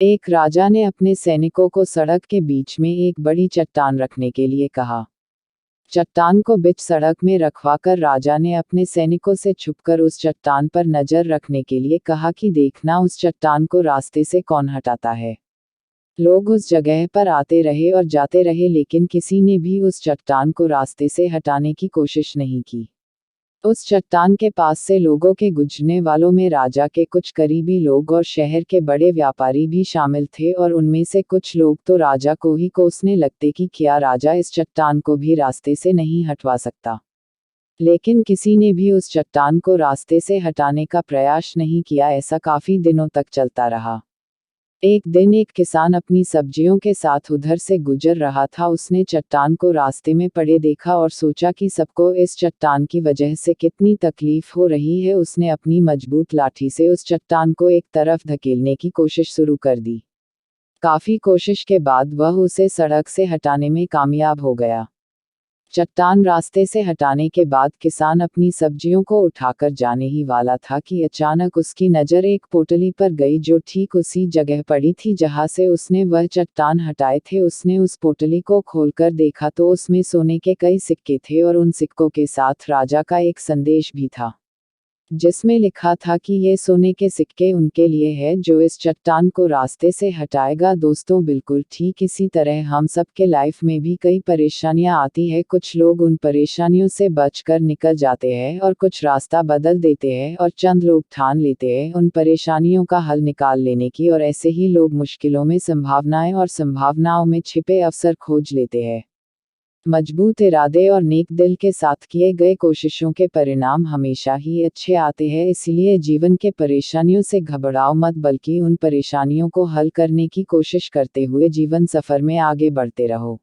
एक राजा ने अपने सैनिकों को सड़क के बीच में एक बड़ी चट्टान रखने के लिए कहा। चट्टान को बीच सड़क में रखवाकर राजा ने अपने सैनिकों से छुपकर उस चट्टान पर नजर रखने के लिए कहा कि देखना उस चट्टान को रास्ते से कौन हटाता है। लोग उस जगह पर आते रहे और जाते रहे, लेकिन किसी ने भी उस चट्टान को रास्ते से हटाने की कोशिश नहीं की। उस चट्टान के पास से लोगों के गुजरने वालों में राजा के कुछ करीबी लोग और शहर के बड़े व्यापारी भी शामिल थे, और उनमें से कुछ लोग तो राजा को ही कोसने लगते कि क्या राजा इस चट्टान को भी रास्ते से नहीं हटवा सकता। लेकिन किसी ने भी उस चट्टान को रास्ते से हटाने का प्रयास नहीं किया। ऐसा काफी दिनों तक चलता रहा। एक दिन एक किसान अपनी सब्जियों के साथ उधर से गुजर रहा था। उसने चट्टान को रास्ते में पड़े देखा और सोचा कि सबको इस चट्टान की वजह से कितनी तकलीफ हो रही है। उसने अपनी मजबूत लाठी से उस चट्टान को एक तरफ धकेलने की कोशिश शुरू कर दी। काफी कोशिश के बाद वह उसे सड़क से हटाने में कामयाब हो गया। चट्टान रास्ते से हटाने के बाद किसान अपनी सब्जियों को उठाकर जाने ही वाला था कि अचानक उसकी नज़र एक पोटली पर गई जो ठीक उसी जगह पड़ी थी जहां से उसने वह चट्टान हटाए थे। उसने उस पोटली को खोलकर देखा तो उसमें सोने के कई सिक्के थे, और उन सिक्कों के साथ राजा का एक संदेश भी था, जिसमें लिखा था कि ये सोने के सिक्के उनके लिए है जो इस चट्टान को रास्ते से हटाएगा। दोस्तों, बिल्कुल ठीक इसी तरह हम सब के लाइफ में भी कई परेशानियां आती है। कुछ लोग उन परेशानियों से बचकर निकल जाते हैं और कुछ रास्ता बदल देते हैं, और चंद लोग ठान लेते हैं उन परेशानियों का हल निकाल लेने की, और ऐसे ही लोग मुश्किलों में संभावनाएं और संभावनाओं में छिपे अवसर खोज लेते हैं। मजबूत इरादे और नेक दिल के साथ किए गए कोशिशों के परिणाम हमेशा ही अच्छे आते हैं। इसलिए जीवन के परेशानियों से घबराओ मत, बल्कि उन परेशानियों को हल करने की कोशिश करते हुए जीवन सफर में आगे बढ़ते रहो।